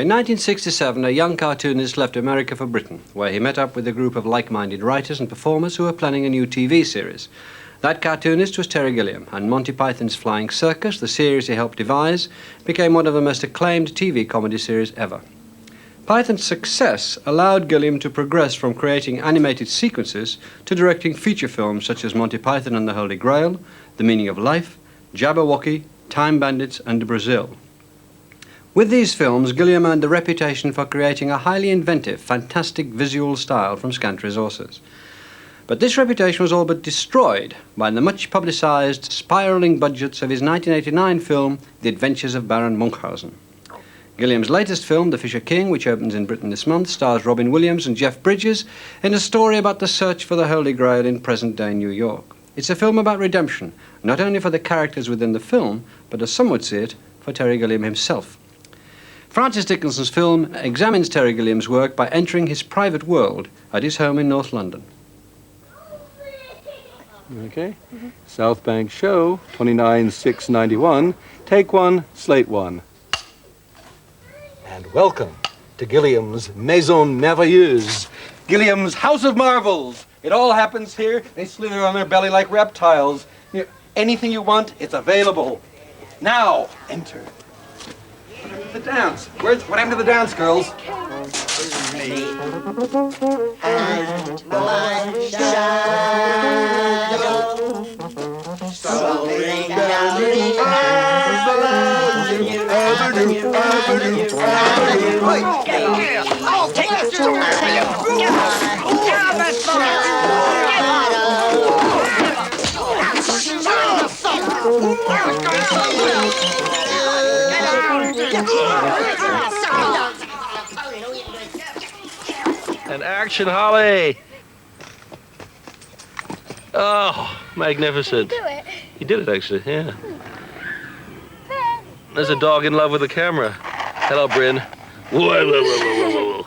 In 1967, a young cartoonist left America for Britain, where he met up with a group of like-minded writers and performers who were planning a new TV series. That cartoonist was Terry Gilliam, and Monty Python's Flying Circus, the series he helped devise, became one of the most acclaimed TV comedy series ever. Python's success allowed Gilliam to progress from creating animated sequences to directing feature films such as Monty Python and the Holy Grail, The Meaning of Life, Jabberwocky, Time Bandits, and Brazil. With these films, Gilliam earned the reputation for creating a highly inventive, fantastic visual style from scant resources. But this reputation was all but destroyed by the much-publicized, spiraling budgets of his 1989 film, The Adventures of Baron Munchausen. Gilliam's latest film, The Fisher King, which opens in Britain this month, stars Robin Williams and Jeff Bridges in a story about the search for the Holy Grail in present-day New York. It's a film about redemption, not only for the characters within the film, but as some would see it, for Terry Gilliam himself. Francis Dickinson's film examines Terry Gilliam's work by entering his private world at his home in North London. Okay. South Bank Show, 29,691. Take one, slate one. And welcome to Gilliam's Maison Merveilleuse, Gilliam's House of Marvels. It all happens here. They slither on their belly like reptiles. Anything you want, it's available. Now, enter. The dance. What happened to the dance, girls? And action, Holly! Oh, magnificent. You do it. He did it, actually, yeah. There's a dog in love with the camera. Hello, Bryn. Whoa, whoa, whoa, whoa, whoa, whoa.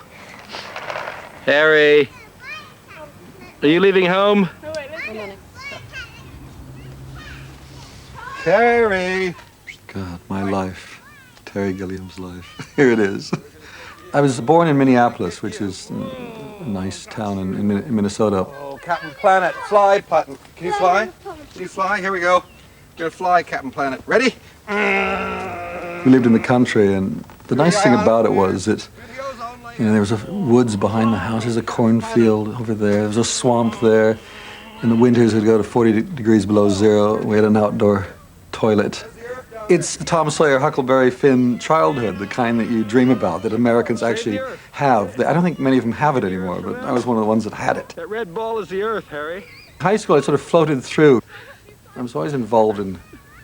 Harry, are you leaving home? Oh, wait, let's go. Terry! God, my life. Terry Gilliam's life. Here it is. I was born in Minneapolis, which is a nice town in Minnesota. Oh, Captain Planet, fly button. Can you fly? Can you fly? Here we go. You're gonna fly, Captain Planet. Ready? We lived in the country, and the nice thing about it was that, you know, there was a woods behind the house. There's a cornfield over there. There was a swamp there. In the winters, it would go to 40 degrees below zero. We had an outdoor toilet. It's the Tom Sawyer, Huckleberry Finn childhood, the kind that you dream about, that Americans actually have. I don't think many of them have it anymore, but I was one of the ones that had it. That red ball is the Earth, Harry. High school, I sort of floated through. I was always involved in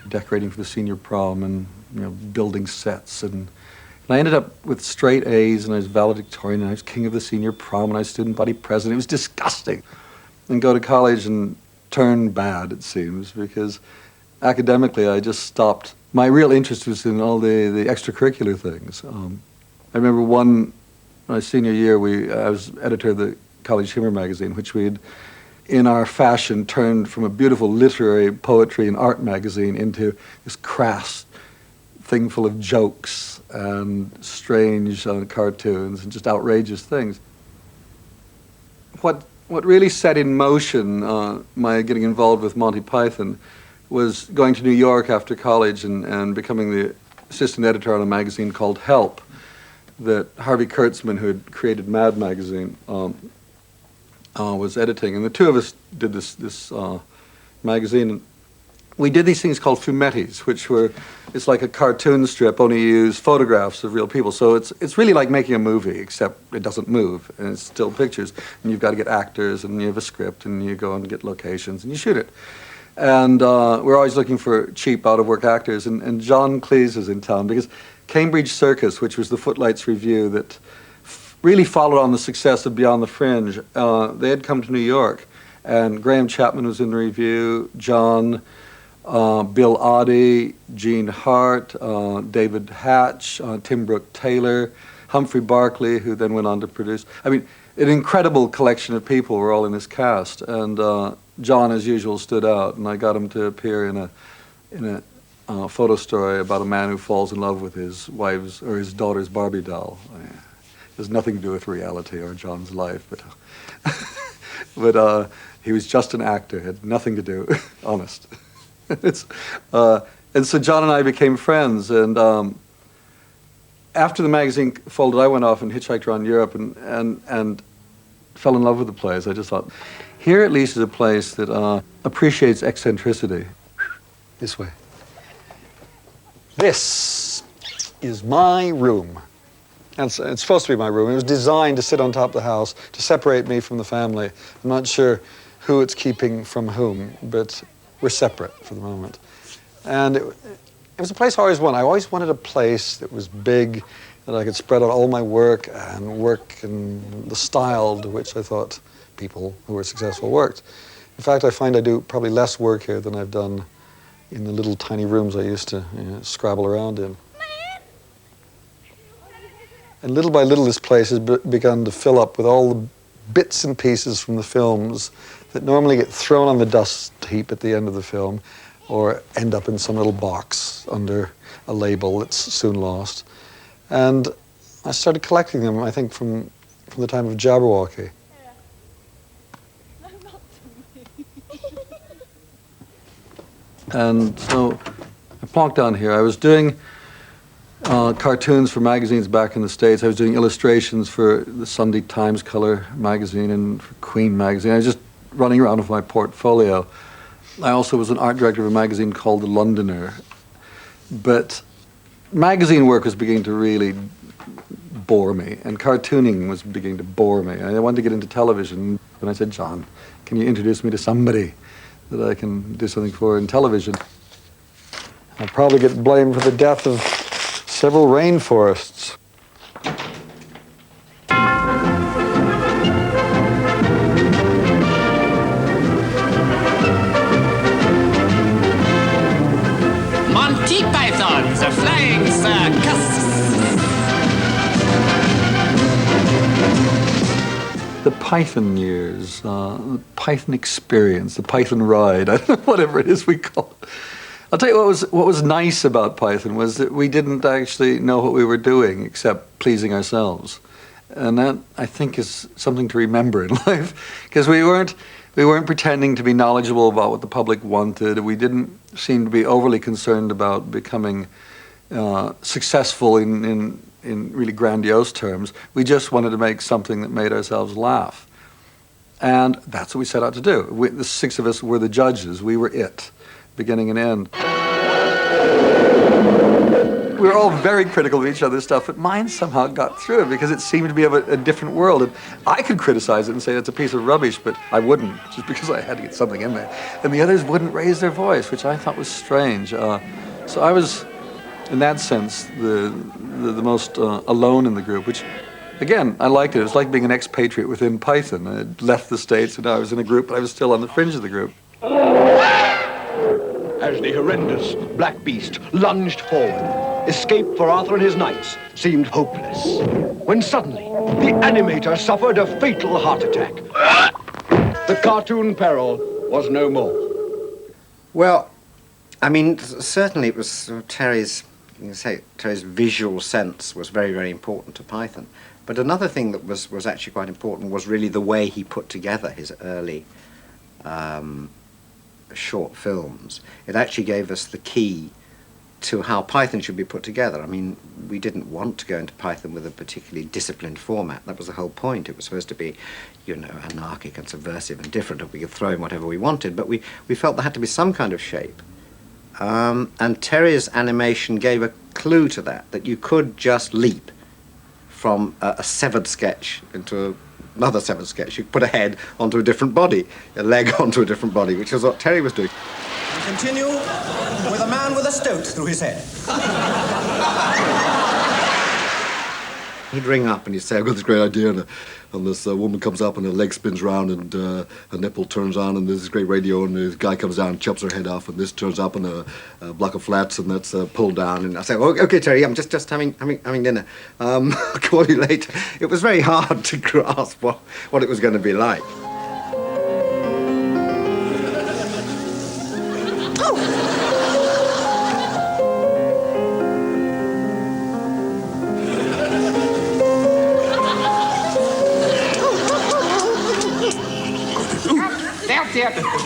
decorating for the senior prom and, you know, building sets. And I ended up with straight A's, and I was valedictorian, and I was king of the senior prom, and I was student body president. It was disgusting. And go to college and turn bad, it seems, because academically I just stopped. My real interest was in all the extracurricular things. I remember my senior year, I was editor of the College Humor magazine, which we'd, in our fashion, turned from a beautiful literary poetry and art magazine into this crass thing full of jokes and strange cartoons and just outrageous things. What really set in motion my getting involved with Monty Python was going to New York after college and becoming the assistant editor on a magazine called Help that Harvey Kurtzman, who had created Mad Magazine, was editing. And the two of us did this magazine. And we did these things called fumettis, which it's like a cartoon strip, only you use photographs of real people. So it's really like making a movie, except it doesn't move, and it's still pictures. And you've got to get actors, and you have a script, and you go and get locations, and you shoot it. And we're always looking for cheap, out-of-work actors. And John Cleese is in town because Cambridge Circus, which was the Footlights review that really followed on the success of Beyond the Fringe, they had come to New York. And Graham Chapman was in the review, John, Bill Oddie, Gene Hart, David Hatch, Tim Brooke Taylor, Humphrey Barclay, who then went on to produce. I mean, an incredible collection of people were all in this cast. And John, as usual, stood out, and I got him to appear in a photo story about a man who falls in love with his wife's or his daughter's Barbie doll. It has nothing to do with reality or John's life, but he was just an actor, had nothing to do, honest. And so John and I became friends, and after the magazine folded, I went off and hitchhiked around Europe and fell in love with the place. I just thought, here at least is a place that appreciates eccentricity. This way. This is my room. And it's supposed to be my room. It was designed to sit on top of the house, to separate me from the family. I'm not sure who it's keeping from whom, but we're separate for the moment. And it was a place I always wanted. I always wanted a place that was big, that I could spread out all my work and work in the style to which I thought people who were successful worked. In fact, I find I do probably less work here than I've done in the little tiny rooms I used to scrabble around in. And little by little, this place has begun to fill up with all the bits and pieces from the films that normally get thrown on the dust heap at the end of the film or end up in some little box under a label that's soon lost. And I started collecting them, I think, from the time of Jabberwocky. And so I plonked down here. I was doing cartoons for magazines back in the States. I was doing illustrations for the Sunday Times Color magazine and for Queen magazine. I was just running around with my portfolio. I also was an art director of a magazine called The Londoner. But magazine work was beginning to really bore me, and cartooning was beginning to bore me. I wanted to get into television, and I said, John, can you introduce me to somebody that I can do something for in television? I'll probably get blamed for the death of several rainforests. Monty Python, the Flying Circus. The Python years, the Python experience, the Python ride, I don't know, whatever it is we call it. I'll tell you what was nice about Python was that we didn't actually know what we were doing except pleasing ourselves. And that, I think, is something to remember in life, because we weren't pretending to be knowledgeable about what the public wanted. We didn't seem to be overly concerned about becoming successful in really grandiose terms. We just wanted to make something that made ourselves laugh. And that's what we set out to do. The six of us were the judges. We were it, beginning and end. We were all very critical of each other's stuff, but mine somehow got through because it seemed to be of a different world. And I could criticize it and say it's a piece of rubbish, but I wouldn't, just because I had to get something in there. And the others wouldn't raise their voice, which I thought was strange. So I was, in that sense, the most alone in the group, which, again, I liked it. It was like being an expatriate within Python. I had left the States, and I was in a group, but I was still on the fringe of the group. As the horrendous black beast lunged forward, escape for Arthur and his knights seemed hopeless, when suddenly the animator suffered a fatal heart attack. The cartoon peril was no more. Well, I mean, certainly it was Terry's visual sense was very, very important to Python. But another thing that was actually quite important was really the way he put together his early short films. It actually gave us the key to how Python should be put together. I mean, we didn't want to go into Python with a particularly disciplined format. That was the whole point. It was supposed to be, you know, anarchic and subversive and different, and we could throw in whatever we wanted, but we felt there had to be some kind of shape. And Terry's animation gave a clue to that you could just leap from a severed sketch into another severed sketch. You could put a head onto a different body, a leg onto a different body, which is what Terry was doing. And continue with a man with a stoat through his head. He'd ring up and he'd say, I've got this great idea, and this woman comes up and her leg spins round and her nipple turns on, and there's this great radio, and this guy comes down and chops her head off, and this turns up on a block of flats, and that's pulled down. And I say, oh, okay, Terry, I'm just having dinner. I'll call you later. It was very hard to grasp what it was going to be like.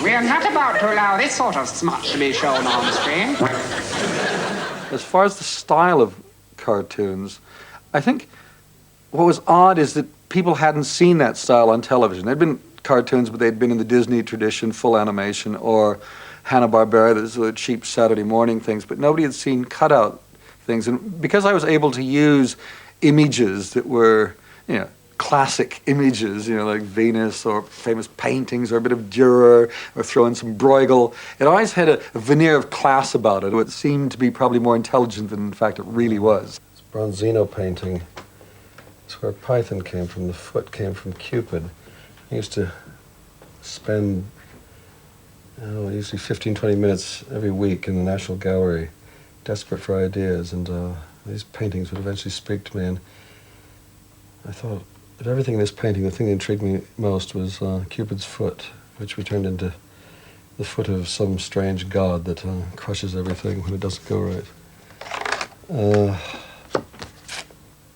We're not about to allow this sort of smut to be shown on screen. As far as the style of cartoons, I think what was odd is that people hadn't seen that style on television. There'd been cartoons, but they'd been in the Disney tradition, full animation, or Hanna-Barbera, those sort of cheap Saturday morning things, but nobody had seen cutout things. And because I was able to use images that were, you know, classic images, you know, like Venus or famous paintings or a bit of Dürer or throw in some Bruegel, it always had a veneer of class about it. It seemed to be probably more intelligent than in fact it really was. This Bronzino painting is where Python came from, the foot came from Cupid. I used to spend usually 15-20 minutes every week in the National Gallery, desperate for ideas, and these paintings would eventually speak to me, and I thought of everything in this painting, the thing that intrigued me most was Cupid's foot, which we turned into the foot of some strange god that crushes everything when it doesn't go right.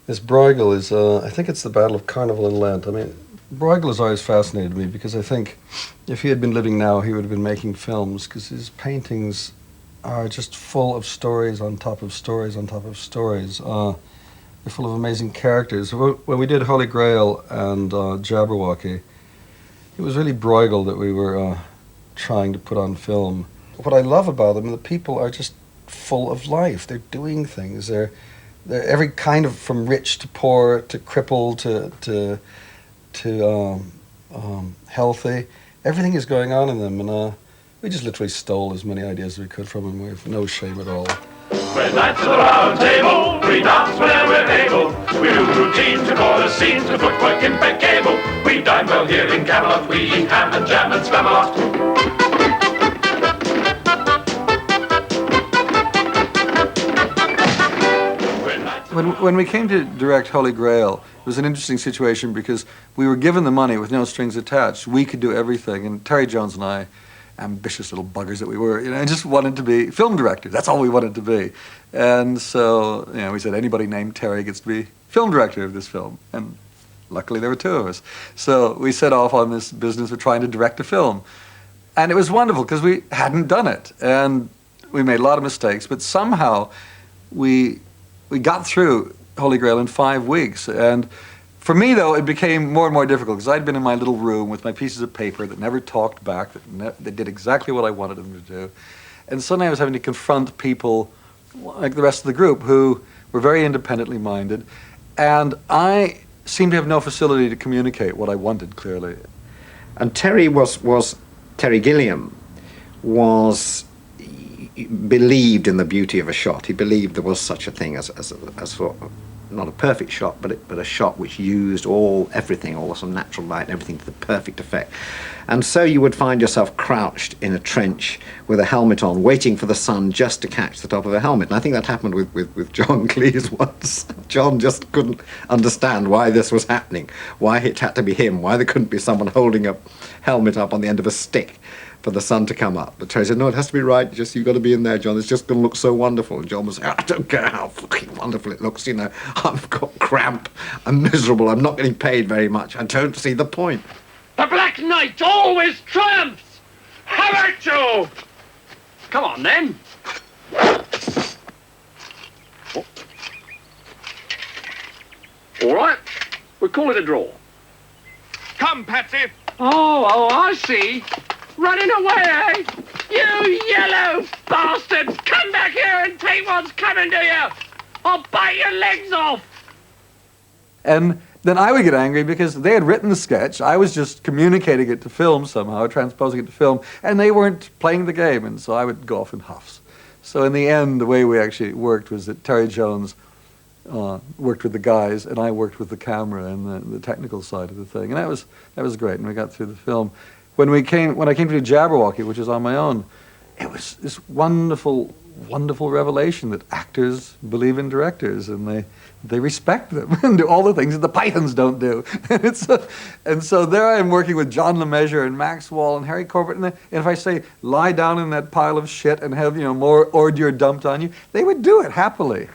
This Bruegel is, I think it's the Battle of Carnival in Lent. I mean, Bruegel has always fascinated me because I think if he had been living now, he would have been making films, because his paintings are just full of stories on top of stories on top of stories. They're full of amazing characters. When we did Holy Grail and Jabberwocky, it was really Bruegel that we were trying to put on film. What I love about them, the people are just full of life. They're doing things. They're every kind of, from rich to poor to crippled to healthy. Everything is going on in them, and we just literally stole as many ideas as we could from them with no shame at all. We're knights of the round table, we dance whenever we're able. We do routines, we chorus scenes, with footwork impeccable. We dine well here in Camelot, we eat ham and jam and Spamalot. When we came to direct Holy Grail, it was an interesting situation because we were given the money with no strings attached. We could do everything, and Terry Jones and I, ambitious little buggers that we were, you know, just wanted to be film directors. That's all we wanted to be. And so, you know, we said anybody named Terry gets to be film director of this film. And luckily there were two of us. So we set off on this business of trying to direct a film. And it was wonderful because we hadn't done it. And we made a lot of mistakes, but somehow we got through Holy Grail in 5 weeks. And for me, though, it became more and more difficult because I'd been in my little room with my pieces of paper that never talked back, that did exactly what I wanted them to do. And suddenly I was having to confront people like the rest of the group who were very independently minded. And I seemed to have no facility to communicate what I wanted clearly. And Terry Terry Gilliam believed in the beauty of a shot. He believed there was such a thing as not a perfect shot, but a shot which used everything, all some natural light and everything to the perfect effect. And so you would find yourself crouched in a trench with a helmet on, waiting for the sun just to catch the top of a helmet. And I think that happened with John Cleese once. John just couldn't understand why this was happening, why it had to be him, why there couldn't be someone holding a helmet up on the end of a stick for the sun to come up. But Terry said, no, it has to be right, you've got to be in there, John, it's just going to look so wonderful. And John was saying, I don't care how fucking wonderful it looks, you know, I've got cramp, I'm miserable, I'm not getting paid very much, I don't see the point. The Black Knight always triumphs! Have at you! Come on, then. Oh. All right, we'll call it a draw. Come, Patsy. Oh, I see. Running away, eh? You yellow bastard! Come back here and take what's coming to you! I'll bite your legs off! And then I would get angry because they had written the sketch, I was just communicating it to film somehow, transposing it to film, and they weren't playing the game, and so I would go off in huffs. So in the end, the way we actually worked was that Terry Jones worked with the guys, and I worked with the camera and the technical side of the thing, and that was great, and we got through the film. When I came to do Jabberwocky, which was on my own, it was this wonderful, wonderful revelation that actors believe in directors and they respect them and do all the things that the Pythons don't do. And so there I am working with John LeMessurier and Max Wall and Harry Corbett, and if I say, lie down in that pile of shit and have, you know, more ordure dumped on you, they would do it happily.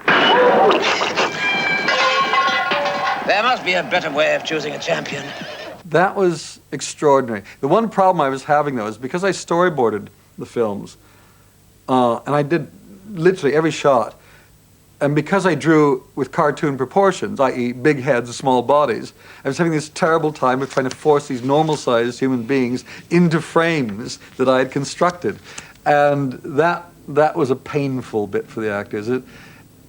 There must be a better way of choosing a champion. That was extraordinary. The one problem I was having, though, is because I storyboarded the films, and I did literally every shot, and because I drew with cartoon proportions, i.e. big heads, small bodies, I was having this terrible time of trying to force these normal-sized human beings into frames that I had constructed. And that was a painful bit for the actors.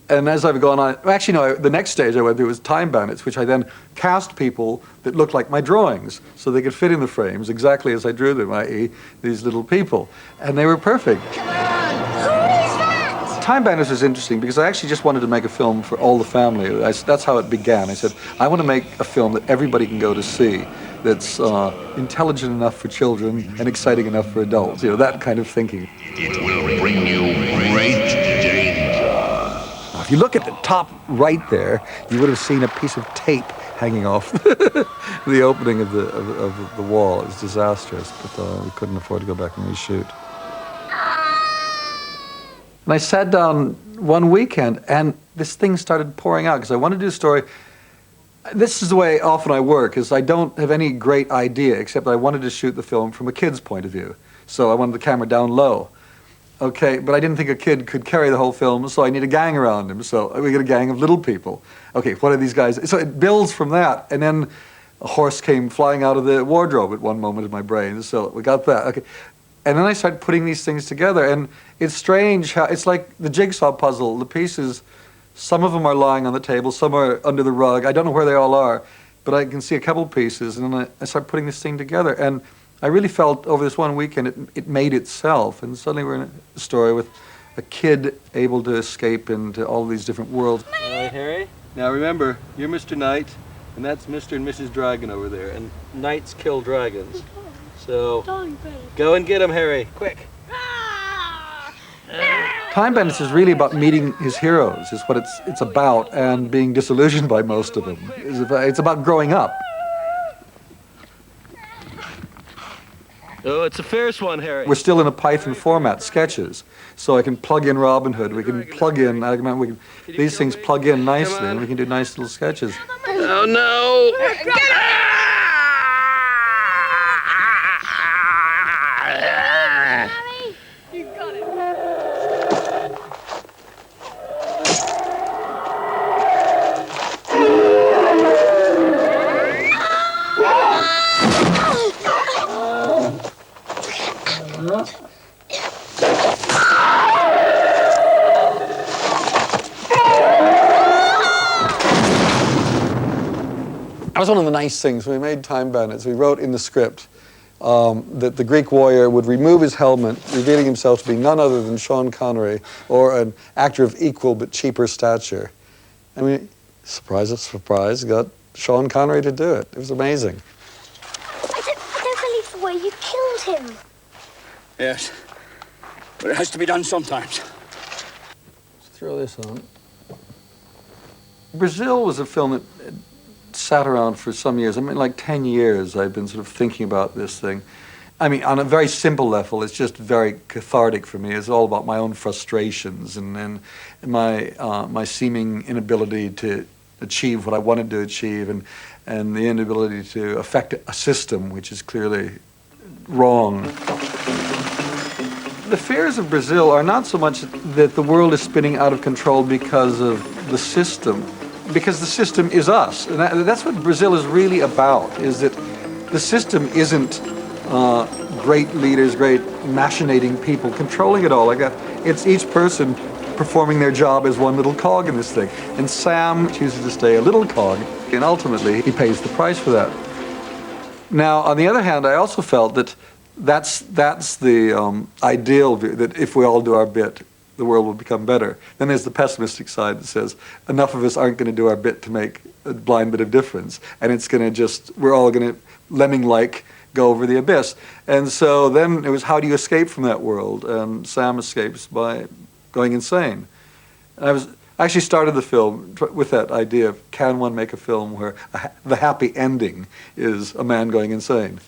And as I've gone on, actually no, the next stage I went through was Time Bandits, which I then cast people that looked like my drawings, so they could fit in the frames exactly as I drew them, i.e. these little people. And they were perfect. Time Bandits was interesting because I actually just wanted to make a film for all the family. That's how it began. I said, I want to make a film that everybody can go to see, that's intelligent enough for children and exciting enough for adults. You know, that kind of thinking. It will bring you great danger. Now, if you look at the top right there, you would have seen a piece of tape hanging off the opening of the wall. It was disastrous, but we couldn't afford to go back and reshoot. And I sat down one weekend, and this thing started pouring out, because I wanted to do a story. This is the way often I work, is I don't have any great idea, except I wanted to shoot the film from a kid's point of view. So I wanted the camera down low. Okay, but I didn't think a kid could carry the whole film, so I need a gang around him. So we get a gang of little people. Okay, what are these guys? So it builds from that, and then a horse came flying out of the wardrobe at one moment in my brain, so we got that. Okay. And then I started putting these things together, and it's strange how, it's like the jigsaw puzzle, the pieces, some of them are lying on the table, some are under the rug, I don't know where they all are, but I can see a couple pieces, and then I started putting this thing together, and I really felt over this one weekend it made itself, and suddenly we're in a story with a kid able to escape into all these different worlds. All right, Harry, now remember, you're Mr. Knight, and that's Mr. and Mrs. Dragon over there, and knights kill dragons. So, go and get him, Harry, quick. Time Bandits is really about meeting his heroes, is what it's about, and being disillusioned by most of them. It's about growing up. Oh, it's a fierce one, Harry. We're still in a Python format, sketches, so I can plug in Robin Hood, we can plug in, these things plug in nicely, and we can do nice little sketches. Oh, no! Get it! That was one of the nice things. When we made Time Bandits, we wrote in the script that the Greek warrior would remove his helmet, revealing himself to be none other than Sean Connery, or an actor of equal but cheaper stature. And we, surprise, got Sean Connery to do it. It was amazing. I don't believe the way you killed him. Yes, but it has to be done sometimes. Let's throw this on. Brazil was a film that sat around for some years. I mean, like 10 years I've been sort of thinking about this thing. I mean, on a very simple level, it's just very cathartic for me. It's all about my own frustrations and my seeming inability to achieve what I wanted to achieve, and the inability to affect a system which is clearly wrong. The fears of Brazil are not so much that the world is spinning out of control because of the system, because the system is us. And that's what Brazil is really about, is that the system isn't great leaders, great machinating people controlling it all like that. It's each person performing their job as one little cog in this thing. And Sam chooses to stay a little cog, and ultimately he pays the price for that. Now, on the other hand, I also felt that that's the ideal view, that if we all do our bit, the world will become better. Then there's the pessimistic side that says enough of us aren't going to do our bit to make a blind bit of difference, and it's going to just, we're all going to lemming-like go over the abyss. And so then it was, how do you escape from that world? And Sam escapes by going insane. And I actually started the film with that idea of, can one make a film where the happy ending is a man going insane?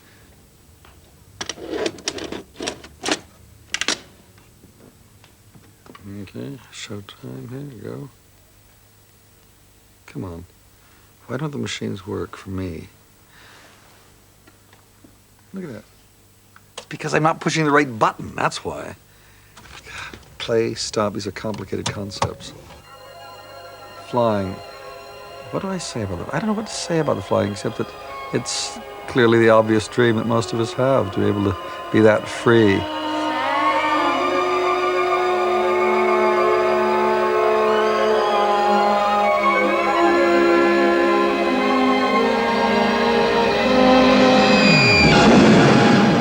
Okay, showtime, here you go. Come on. Why don't the machines work for me? Look at that. It's because I'm not pushing the right button, that's why. Play, stop, these are complicated concepts. Flying. What do I say about it? I don't know what to say about the flying, except that it's clearly the obvious dream that most of us have, to be able to be that free.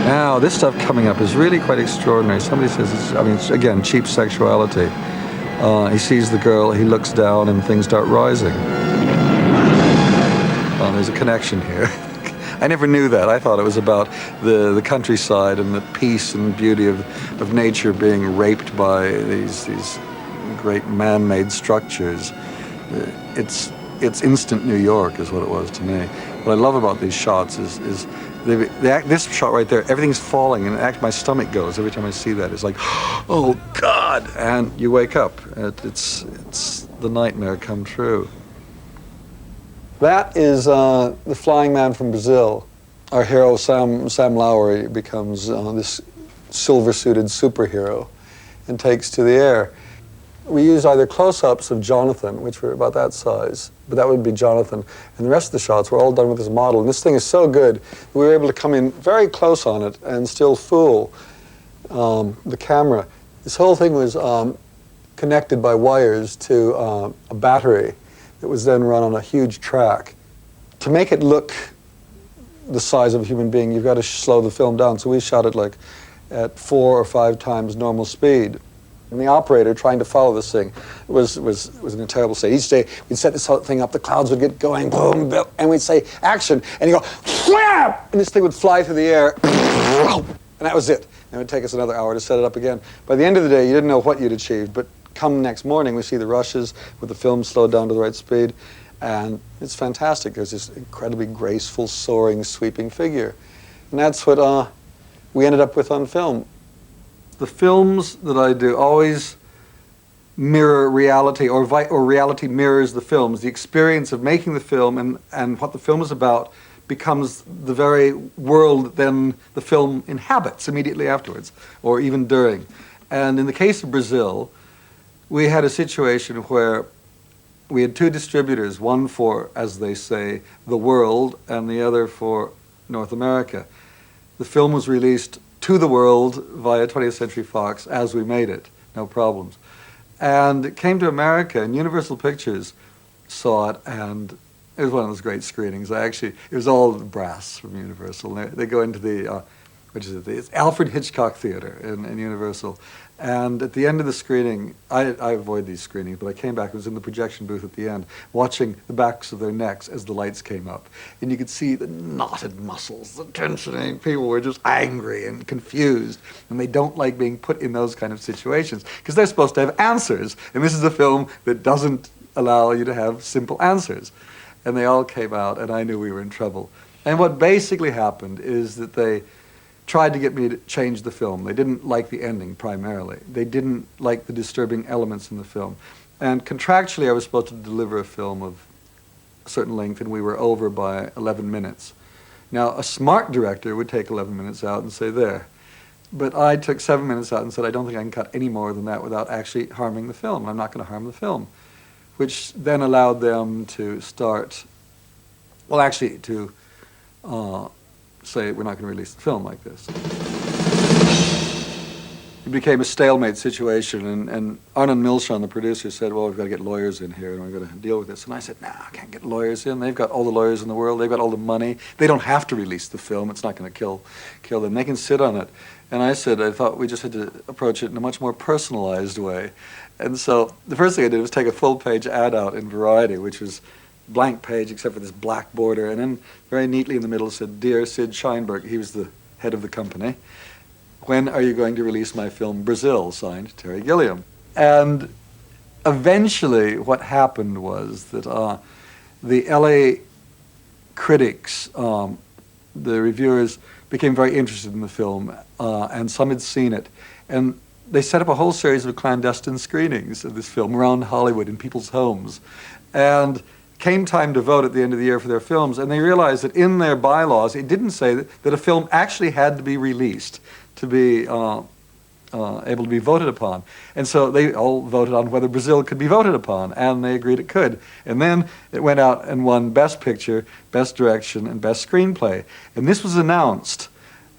Now, this stuff coming up is really quite extraordinary. Somebody says, it's, again, cheap sexuality. He sees the girl, he looks down, and things start rising. There's a connection here. I never knew that. I thought it was about the countryside and the peace and beauty of nature being raped by these great man-made structures. It's instant New York is what it was to me. What I love about these shots is this shot right there, everything's falling, and actually my stomach goes every time I see that. It's like, oh God! And you wake up. It's the nightmare come true. That is the flying man from Brazil. Our hero, Sam Lowry, becomes this silver-suited superhero and takes to the air. We use either close-ups of Jonathan, which were about that size, but that would be Jonathan, and the rest of the shots were all done with this model. And this thing is so good, we were able to come in very close on it and still fool the camera. This whole thing was connected by wires to a battery that was then run on a huge track. To make it look the size of a human being, you've got to slow the film down. So we shot it like at 4 or 5 times normal speed. And the operator trying to follow this thing was in a terrible state. Each day we'd set this whole thing up, the clouds would get going, boom, boom, and we'd say action, and he'd go, wham! And this thing would fly through the air, and that was it. And it would take us another hour to set it up again. By the end of the day, you didn't know what you'd achieved, but come next morning, we see the rushes with the film slowed down to the right speed, and it's fantastic. There's this incredibly graceful, soaring, sweeping figure. And that's what we ended up with on film. The films that I do always mirror reality, or reality mirrors the films. The experience of making the film and what the film is about becomes the very world that then the film inhabits immediately afterwards, or even during. And in the case of Brazil, we had a situation where we had 2 distributors, one for, as they say, the world, and the other for North America. The film was released to the world via 20th Century Fox as we made it, no problems. And it came to America, and Universal Pictures saw it, and it was one of those great screenings. It was all brass from Universal. They go into the, it's Alfred Hitchcock Theater in Universal. And at the end of the screening, I avoid these screenings, but I came back, I was in the projection booth at the end, watching the backs of their necks as the lights came up. And you could see the knotted muscles, the tensioning. People were just angry and confused. And they don't like being put in those kind of situations, because they're supposed to have answers. And this is a film that doesn't allow you to have simple answers. And they all came out, and I knew we were in trouble. And what basically happened is that they tried to get me to change the film. They didn't like the ending, primarily. They didn't like the disturbing elements in the film. And contractually, I was supposed to deliver a film of a certain length, and we were over by 11 minutes. Now, a smart director would take 11 minutes out and say, there. But I took 7 minutes out and said, I don't think I can cut any more than that without actually harming the film. I'm not going to harm the film. Which then allowed them to start, well, actually, to say we're not going to release the film like this. It became a stalemate situation, and Arnon Milchan, the producer, said, well, we've got to get lawyers in here, and we're going to deal with this. And I said, no, I can't get lawyers in. They've got all the lawyers in the world. They've got all the money. They don't have to release the film. It's not going to kill them. They can sit on it. And I said, I thought we just had to approach it in a much more personalized way. And so the first thing I did was take a full-page ad out in Variety, which was blank page except for this black border, and then very neatly in the middle said, Dear Sid Sheinberg, he was the head of the company, when are you going to release my film Brazil, signed Terry Gilliam? And eventually what happened was that the LA critics, the reviewers, became very interested in the film, and some had seen it, and they set up a whole series of clandestine screenings of this film around Hollywood in people's homes. And came time to vote at the end of the year for their films, and they realized that in their bylaws, it didn't say that a film actually had to be released to be able to be voted upon. And so they all voted on whether Brazil could be voted upon, and they agreed it could. And then it went out and won Best Picture, Best Direction, and Best Screenplay. And this was announced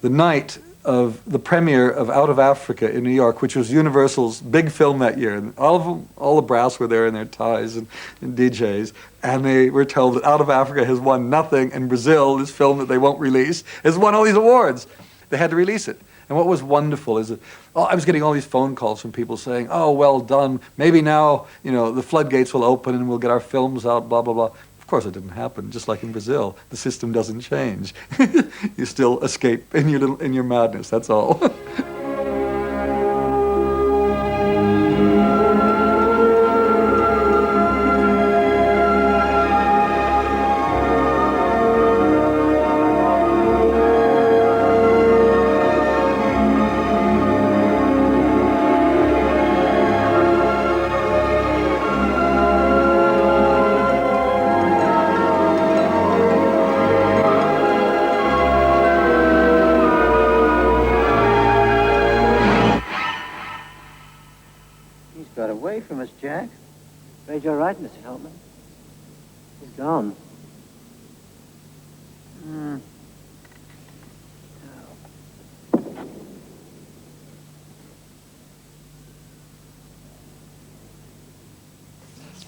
the night of the premiere of Out of Africa in New York, which was Universal's big film that year. And all the brass were there in their ties and DJs, and they were told that Out of Africa has won nothing, and Brazil, this film that they won't release, has won all these awards. They had to release it. And what was wonderful is that I was getting all these phone calls from people saying, "Oh, well done. Maybe now, the floodgates will open and we'll get our films out, blah, blah, blah." Of course, it didn't happen. Just like in Brazil, the system doesn't change. You still escape in your madness, that's all. Jack? Afraid you're right, Mr. Helpman. He's gone.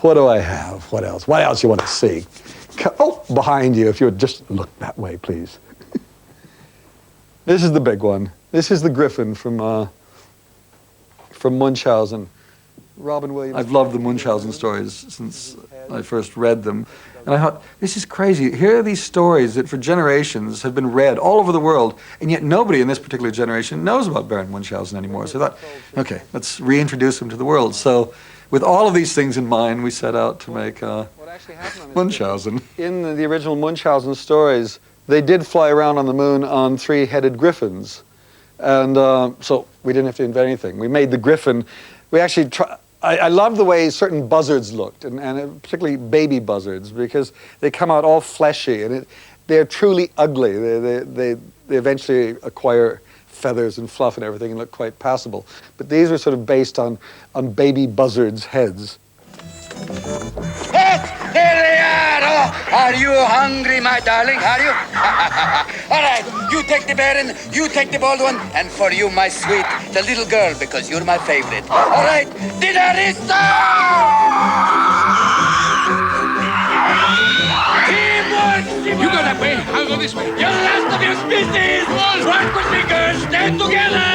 What do I have? What else? What else you want to see? Oh, behind you, if you would just look that way, please. This is the big one. This is the Griffin from Munchausen. Robin Williams. I've loved the Munchausen stories since I first read them. And I thought, this is crazy. Here are these stories that for generations have been read all over the world, and yet nobody in this particular generation knows about Baron Munchausen anymore. So I thought, okay, let's reintroduce him to the world. So with all of these things in mind, we set out to make Munchausen. In the original Munchausen stories, they did fly around on the moon on three-headed griffins. And so we didn't have to invent anything. We made the griffin. We actually I love the way certain buzzards looked, and particularly baby buzzards, because they come out all fleshy, and they're truly ugly. They eventually acquire feathers and fluff and everything and look quite passable. But these were sort of based on baby buzzards' heads. Here they are! Oh, are you hungry, my darling? Are you? All right, you take the baron, you take the bold one, and for you, my sweet, the little girl, because you're my favorite. All right, dinner is teamwork! You go that way, I'll go this way. You're the last of your species! Work with me, girls, stand together!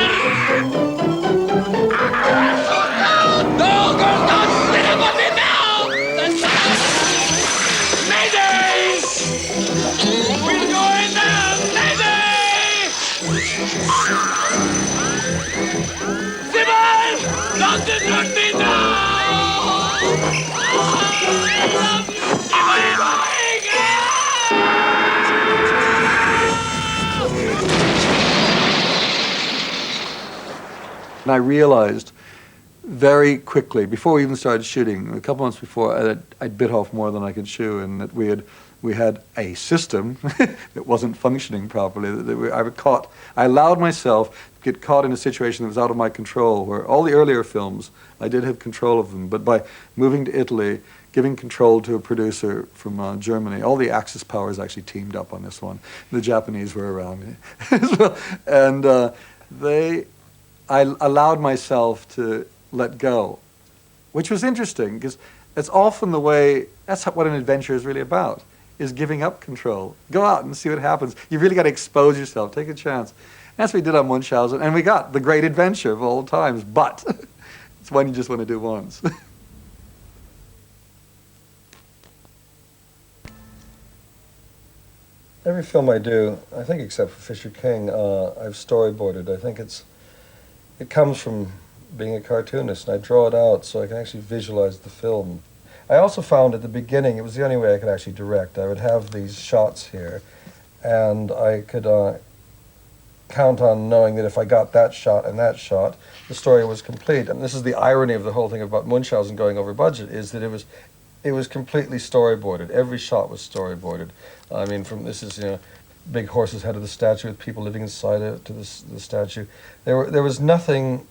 No, girls, don't sit up on me now! Mayday! We're going down! Mayday! Sybil! Don't desert me now! And I realized very quickly, before we even started shooting, a couple months before, I'd bit off more than I could chew, and that we had a system that wasn't functioning properly. I allowed myself to get caught in a situation that was out of my control, where all the earlier films, I did have control of them, but by moving to Italy, giving control to a producer from Germany, all the Axis powers actually teamed up on this one. The Japanese were around as well, and I allowed myself to let go, which was interesting, because it's often the way, that's what an adventure is really about, is giving up control. Go out and see what happens. You've really got to expose yourself, take a chance. And that's what we did on Munchausen, and we got the great adventure of all times, but it's one you just want to do once. Every film I do, I think except for Fisher King, I've storyboarded. I think it comes from being a cartoonist, and I draw it out so I can actually visualize the film. I also found at the beginning, it was the only way I could actually direct. I would have these shots here, and I could count on knowing that if I got that shot, the story was complete. And this is the irony of the whole thing about Munchausen going over budget, is that it It was completely storyboarded. Every shot was storyboarded. I mean, from this is, you know, big horse's head of the statue with people living inside it to the statue. There was nothing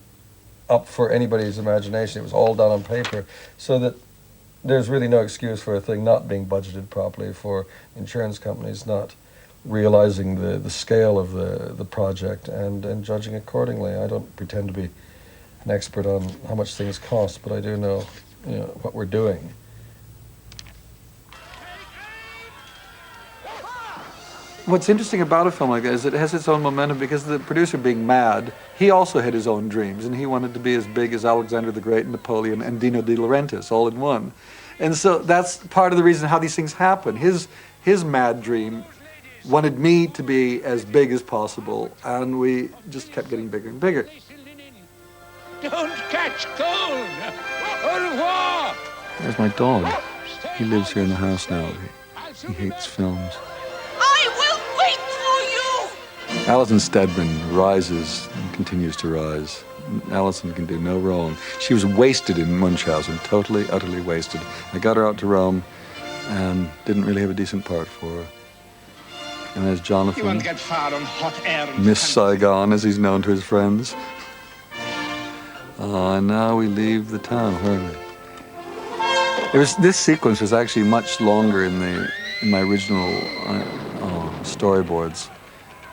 up for anybody's imagination. It was all done on paper, so that there's really no excuse for a thing not being budgeted properly, for insurance companies not realizing the scale of the project and judging accordingly. I don't pretend to be an expert on how much things cost, but I do know, you know, what we're doing. What's interesting about a film like that is it has its own momentum, because the producer, being mad, he also had his own dreams, and he wanted to be as big as Alexander the Great, Napoleon, and Dino De Laurentiis all in one. And so that's part of the reason how these things happen. His mad dream wanted me to be as big as possible, and we just kept getting bigger and bigger. Don't catch cold! Au revoir! There's my dog. He lives here in the house now. He hates films. I will wait for you! Alison Steadman rises and continues to rise. Alison can do no wrong. She was wasted in Munchausen, totally, utterly wasted. I got her out to Rome and didn't really have a decent part for her. And there's Jonathan, You won't get far on hot air. Miss Saigon, as he's known to his friends. And now we leave the town. Where are we? This sequence was actually much longer in my original storyboards,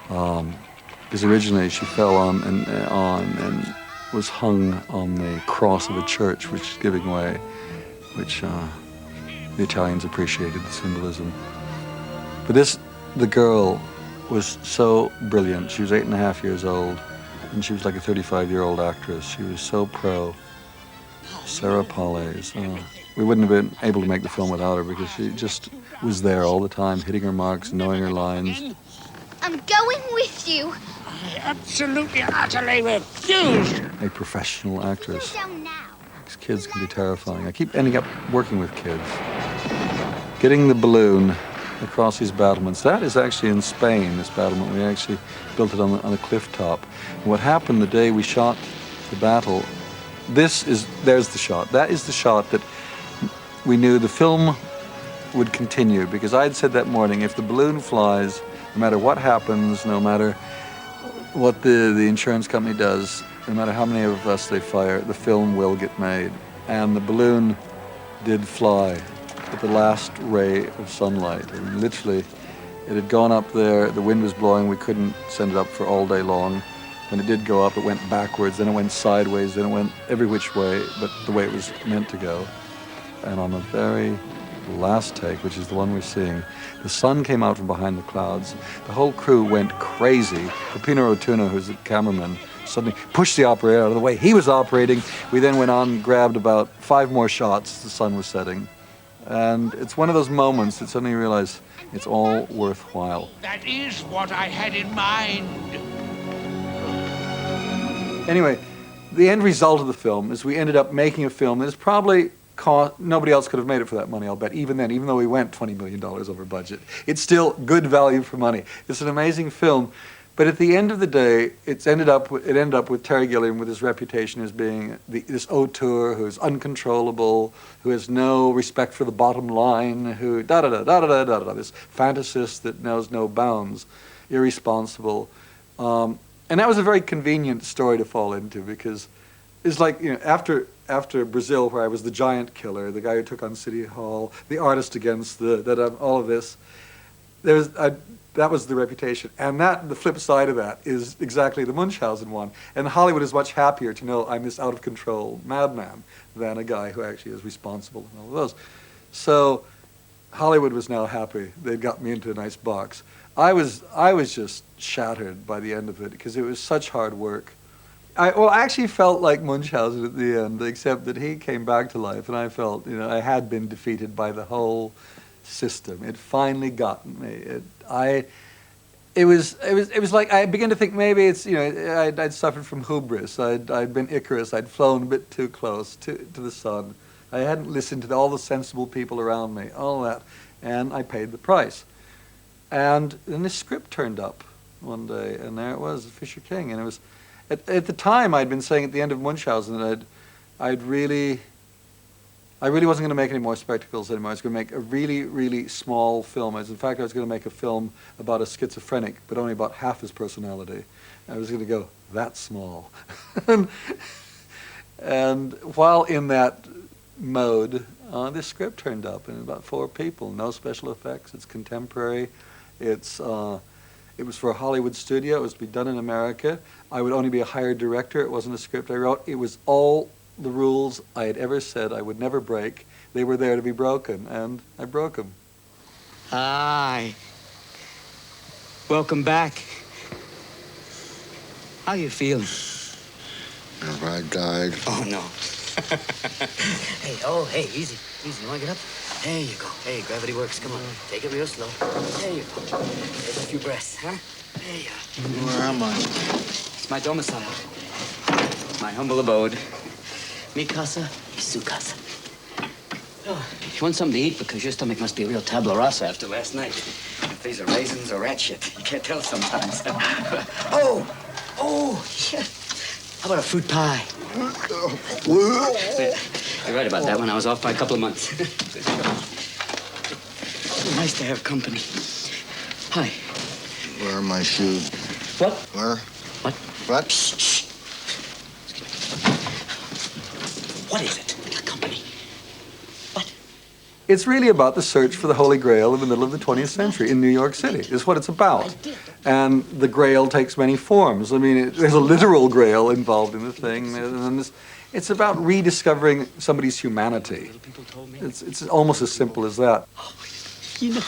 because originally she fell on and was hung on the cross of a church, which is giving way, which the Italians appreciated the symbolism. But the girl was so brilliant. She was 8.5 years old, and she was like a 35-year-old actress. She was so pro. Sarah Paules. We wouldn't have been able to make the film without her, because she just was there all the time, hitting her marks, knowing her lines. I'm going with you. I absolutely, utterly refuse. A professional actress. These kids can be terrifying. I keep ending up working with kids. Getting the balloon across these battlements. That is actually in Spain, this battlement. We actually built it on a cliff top. And what happened the day we shot the battle, there's the shot. That is the shot that we knew the film would continue, because I had said that morning, if the balloon flies, no matter what happens, no matter what the insurance company does, no matter how many of us they fire, the film will get made. And the balloon did fly at the last ray of sunlight. And literally, it had gone up there, the wind was blowing, we couldn't send it up for all day long. When it did go up, it went backwards, then it went sideways, then it went every which way, but the way it was meant to go. And on the very last take, which is the one we're seeing, the sun came out from behind the clouds. The whole crew went crazy. Peppino Rotunno, who's the cameraman, suddenly pushed the operator out of the way. He was operating. We then went on and grabbed about 5 more shots. The sun was setting. And it's one of those moments that suddenly you realize it's all worthwhile. That is what I had in mind. Anyway, the end result of the film is we ended up making a film that is probably nobody else could have made it for that money, I'll bet. Even then, even though we went $20 million over budget, it's still good value for money. It's an amazing film, but at the end of the day, it ended up with Terry Gilliam with his reputation as being this auteur who's uncontrollable, who has no respect for the bottom line, who this fantasist that knows no bounds, irresponsible. And that was a very convenient story to fall into, because it's like, you know, after Brazil, where I was the giant killer, the guy who took on City Hall, the artist against all of this, that was the reputation. And the flip side of that is exactly the Munchausen one. And Hollywood is much happier to know I'm this out-of-control madman than a guy who actually is responsible and all of those. So Hollywood was now happy. They'd got me into a nice box. I was just shattered by the end of it, because it was such hard work. I actually felt like Munchausen at the end, except that he came back to life, and I felt, you know, I had been defeated by the whole system. It finally got me. It was like I began to think maybe it's, you know, I'd suffered from hubris. I'd been Icarus. I'd flown a bit too close to the sun. I hadn't listened to all the sensible people around me, all that, and I paid the price. And then this script turned up one day, and there it was, Fisher King, and it was. At the time, I'd been saying at the end of Munchausen that I really wasn't going to make any more spectacles anymore. I was going to make a really, really small film. In fact, I was going to make a film about a schizophrenic, but only about half his personality. I was going to go that small. And while in that mode, this script turned up, and about 4 people, no special effects. It's contemporary. It was for a Hollywood studio. It was to be done in America. I would only be a hired director. It wasn't a script I wrote. It was all the rules I had ever said I would never break. They were there to be broken, and I broke them. Hi. Welcome back. How you feeling? Have I died? Oh, no. Hey, easy. Easy, you want to get up? There you go. Hey, gravity works. Come on. Take it real slow. There you go. Take a few breaths, huh? There you are. Where am I? It's my domicile. My humble abode. Mi casa, y su casa. Oh, if you want something to eat, because your stomach must be a real tabla rasa after last night. If these are raisins or rat shit, you can't tell sometimes. Yeah. How about a fruit pie? You're right about that one. I was off by a couple of months. Nice to have company. Hi. Where are my shoes? What? Where? What? What? Shh. What is it? Company. What? It's really about the search for the Holy Grail in the middle of the 20th century in New York City, is what it's about. And the Grail takes many forms. I mean, there's a literal Grail involved in the thing, and then it's about rediscovering somebody's humanity. It's almost as simple as that. You know.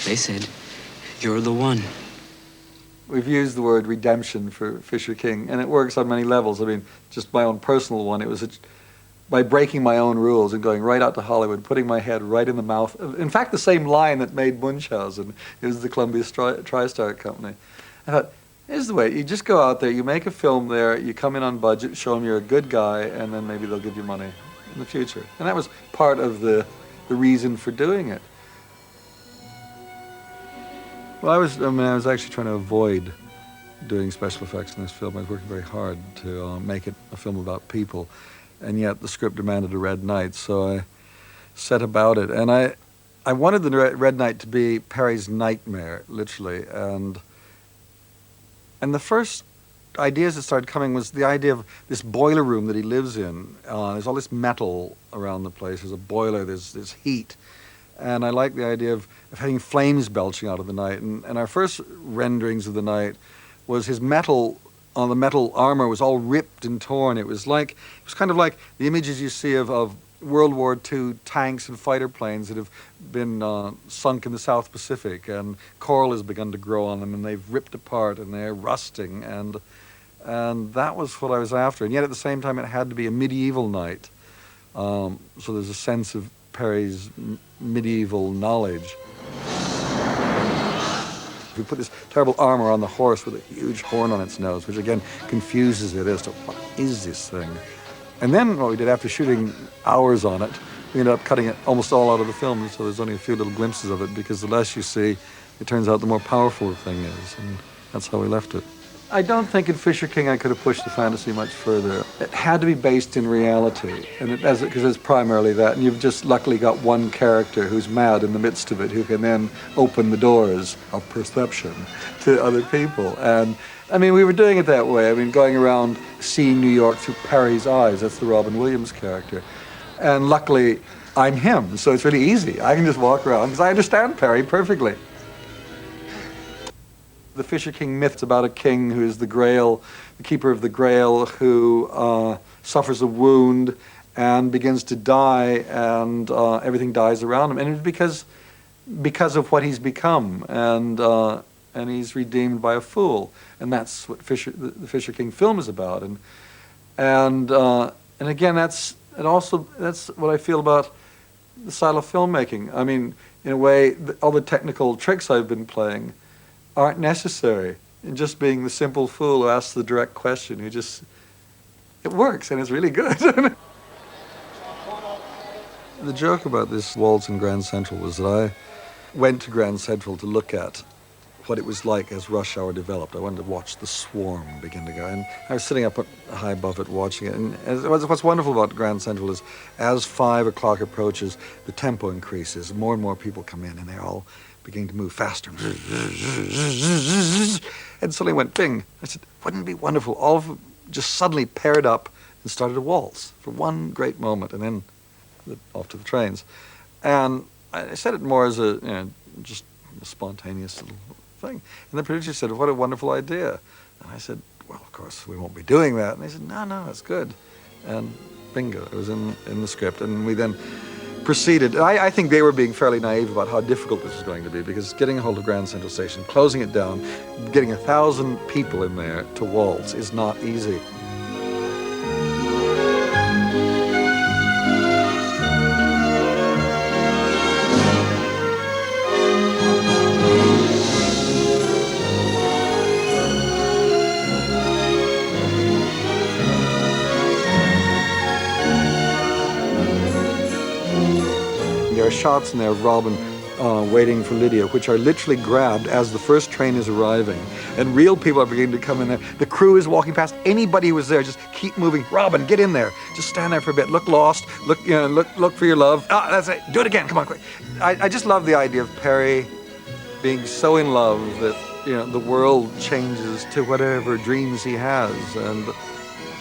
They said, you're the one. We've used the word redemption for Fisher King, and it works on many levels. I mean, just my own personal one, it was by breaking my own rules and going right out to Hollywood, putting my head right in the mouth. In fact, the same line that made Munchausen. It was the Columbia TriStar Company. I thought, here's the way. You just go out there, you make a film there, you come in on budget, show them you're a good guy, and then maybe they'll give you money in the future. And that was part of the reason for doing it. Well, I was actually trying to avoid doing special effects in this film. I was working very hard to make it a film about people, and yet the script demanded a red night, so I set about it. And I wanted the red night to be Perry's nightmare, literally. And the first ideas that started coming was the idea of this boiler room that he lives in. There's all this metal around the place. There's a boiler, there's heat. And I like the idea of having flames belching out of the night. And our first renderings of the night was his metal, the metal armor was all ripped and torn. It was kind of like the images you see of World War II tanks and fighter planes that have been sunk in the South Pacific, and coral has begun to grow on them, and they've ripped apart and they're rusting. And that was what I was after. And yet at the same time, it had to be a medieval night. So there's a sense of Perry's medieval knowledge. We put this terrible armor on the horse with a huge horn on its nose, which again confuses it as to what is this thing. And then what we did after shooting hours on it, we ended up cutting it almost all out of the film, so there's only a few little glimpses of it, because the less you see, it turns out the more powerful the thing is, and that's how we left it. I don't think in Fisher King I could have pushed the fantasy much further. It had to be based in reality, and because it's primarily that, and you've just luckily got one character who's mad in the midst of it, who can then open the doors of perception to other people. And I mean, we were doing it that way. I mean, going around seeing New York through Perry's eyes. That's the Robin Williams character. And luckily, I'm him, so it's really easy. I can just walk around, because I understand Perry perfectly. The Fisher King myth's about a king who is the Grail, the keeper of the Grail, who suffers a wound and begins to die, and everything dies around him. And it's because of what he's become, and he's redeemed by a fool. And that's what the Fisher King film is about. And again, that's what I feel about the style of filmmaking. I mean, in a way, all the technical tricks I've been playing aren't necessary. And just being the simple fool who asks the direct question, it works, and it's really good. The joke about this waltz in Grand Central was that I went to Grand Central to look at what it was like as rush hour developed. I wanted to watch the swarm begin to go. And I was sitting up high above it watching it. And what's wonderful about Grand Central is as 5 o'clock approaches, the tempo increases. More and more people come in, and they're all beginning to move faster. And suddenly went bing. I said, wouldn't it be wonderful? All of them just suddenly paired up and started a waltz for one great moment, and then off to the trains. And I said it more as a, just a spontaneous little thing. And the producer said, what a wonderful idea. And I said, well, of course, we won't be doing that. And they said, no, it's good. And bingo, it was in the script. And we then proceeded. I think they were being fairly naive about how difficult this was going to be, because getting a hold of Grand Central Station, closing it down, getting 1,000 people in there to waltz is not easy. There are shots in there of Robin waiting for Lydia, which are literally grabbed as the first train is arriving. And real people are beginning to come in there. The crew is walking past. Anybody who was there, just keep moving. Robin, get in there. Just stand there for a bit. Look lost. Look for your love. Ah, that's it. Do it again. Come on, quick. I just love the idea of Perry being so in love that the world changes to whatever dreams he has. And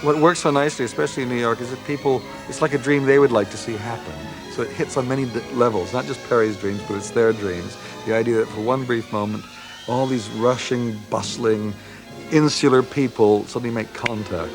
what works so nicely, especially in New York, is that people, it's like a dream they would like to see happen. So it hits on many levels, not just Perry's dreams, but it's their dreams. The idea that for one brief moment, all these rushing, bustling, insular people suddenly make contact.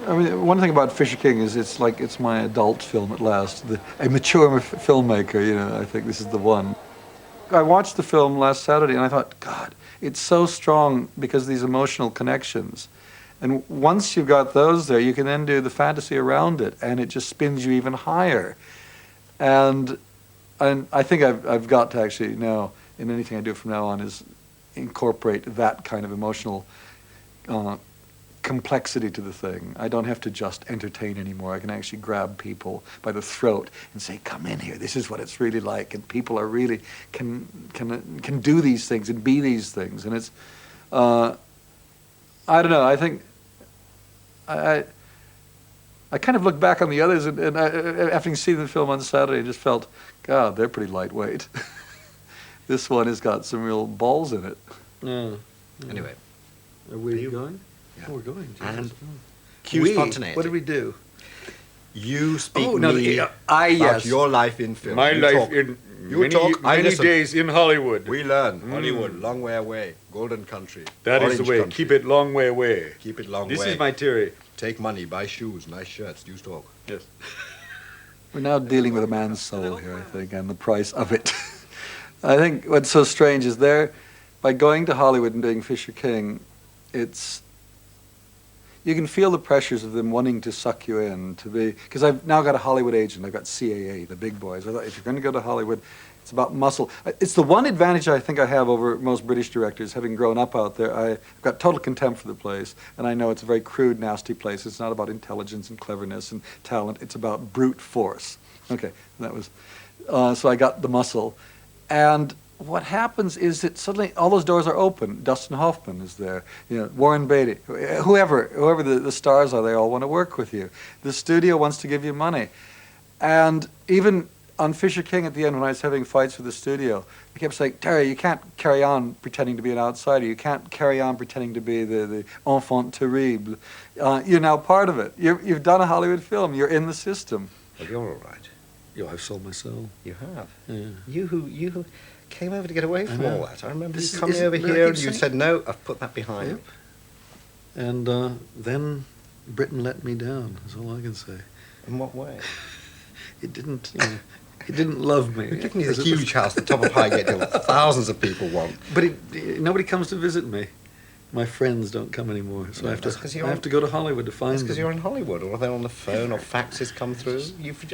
One thing about Fisher King is it's my adult film at last. A mature filmmaker, I think this is the one. I watched the film last Saturday and I thought, God, it's so strong because of these emotional connections. And once you've got those there, you can then do the fantasy around it, and it just spins you even higher. And I think I've got to actually now, in anything I do from now on, is incorporate that kind of emotional complexity to the thing. I don't have to just entertain anymore. I can actually grab people by the throat and say, come in here, this is what it's really like. And people are really, can do these things and be these things. And it's, I don't know, I think, I kind of look back on the others, and after seeing the film on Saturday, I just felt, God, they're pretty lightweight. This one has got some real balls in it. Anyway. Are we going? Yeah. Oh, we're going. And cue spontaneity. What did we do? You speak about your life in film. My you life talk. in You talk, I many listen. days in Hollywood. We learn. Hollywood, long way away. Golden country. That is the orange way. country. Keep it long way away. Keep it long way. This is my theory. Take money, buy shoes, nice shirts. You talk. Yes. We're now dealing with a man's soul here, I think, and the price of it. I think what's so strange is by going to Hollywood and doing Fisher King, you can feel the pressures of them wanting to suck you in to be, because I've now got a Hollywood agent, I've got CAA, the big boys. I thought, if you're going to go to Hollywood, it's about muscle. It's the one advantage I think I have over most British directors, having grown up out there. I've got total contempt for the place, and I know it's a very crude, nasty place. It's not about intelligence and cleverness and talent. It's about brute force. Okay, that was, so I got the muscle. And what happens is that suddenly all those doors are open. Dustin Hoffman is there, Warren Beatty, whoever the stars are, they all want to work with you. The studio wants to give you money. And even on Fisher King at the end, when I was having fights with the studio, they kept saying, Terry, you can't carry on pretending to be an outsider. You can't carry on pretending to be the enfant terrible. You're now part of it. You've done a Hollywood film. You're in the system. Well, you're all right. I've sold my soul. You have. Yeah. You who came over to get away from all that. I remember This you coming is- over no, I here keep and you saying- said, no, I've put that behind me. And then Britain let me down, is all I can say. In what way? It didn't, it didn't love me. We're giving you the huge house, the top of Highgate Hill, thousands of people want. But nobody comes to visit me. My friends don't come anymore, so No, I have to go to Hollywood to find That's them. because you're in Hollywood, or they're on the phone, or faxes come through.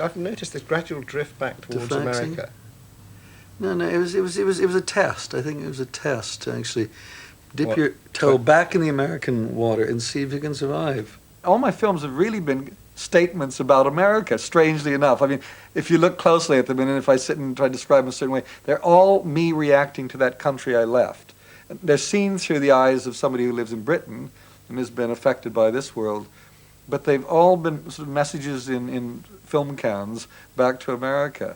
I've noticed this gradual drift back towards faxing? America. No, it was a test. I think it was a test to actually dip What? your toe back in the American water and see if you can survive. All my films have really been statements about America, strangely enough. I mean, if you look closely at them, and if I sit and try to describe them a certain way, they're all me reacting to that country I left. They're seen through the eyes of somebody who lives in Britain and has been affected by this world, but they've all been sort of messages in film cans back to America.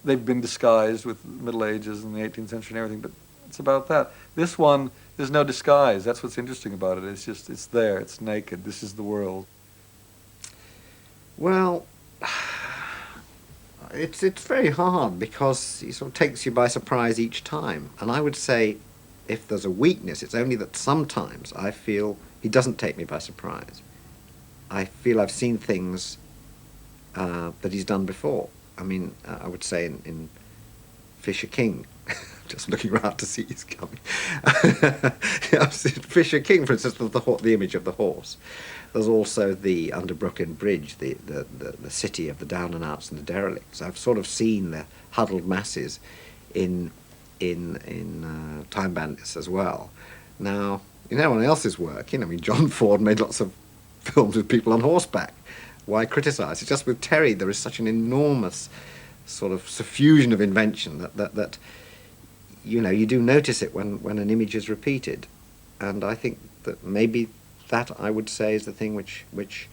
They've been disguised with Middle Ages and the 18th century and everything, but it's about that. This one, there's no disguise. That's what's interesting about it. It's just, it's there, it's naked. This is the world. Well, it's very hard because he sort of takes you by surprise each time. And I would say, if there's a weakness, it's only that sometimes I feel he doesn't take me by surprise. I feel I've seen things that he's done before. I mean, I would say in Fisher King, just looking around to see he's coming. I've seen Fisher King, for instance, the image of the horse. There's also the under Brooklyn Bridge, the city of the down and outs and the derelicts. I've sort of seen the huddled masses in Time Bandits as well. Now, in everyone else's work, I mean, John Ford made lots of films with people on horseback. Why criticise? It's just with Terry there is such an enormous sort of suffusion of invention that you do notice it when an image is repeated. And I think that maybe that, I would say, is the thing which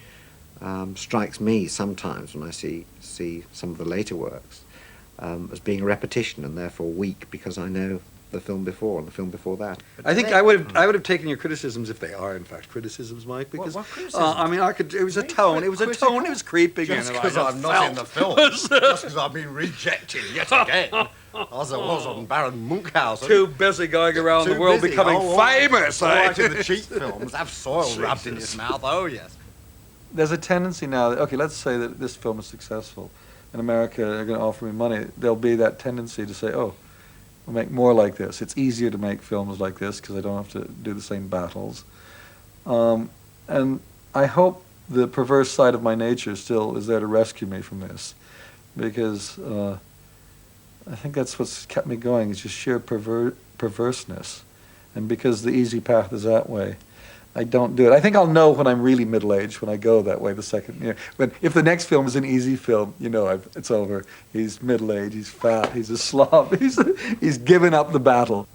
strikes me sometimes when I see some of the later works as being a repetition and therefore weak because I know the film before and the film before that. I think I would have taken your criticisms, if they are in fact criticisms, Mike, because what criticisms? I mean, it was a tone, it was creeping in. Just because I'm not in the film, just because I've been rejected yet again, as I was on Baron Munchausen. Too busy going around the world becoming famous. Right in the cheap films, have soil rubbed in his mouth. Oh yes. There's a tendency now that, okay, let's say that this film is successful, and America are going to offer me money. There'll be that tendency to say, oh, we'll make more like this. It's easier to make films like this because I don't have to do the same battles. And I hope the perverse side of my nature still is there to rescue me from this, because I think that's what's kept me going, is just sheer perverseness. And because the easy path is that way, I don't do it. I think I'll know when I'm really middle-aged when I go that way the second year. But if the next film is an easy film, it's over. He's middle-aged, he's fat, he's a slob, he's given up the battle.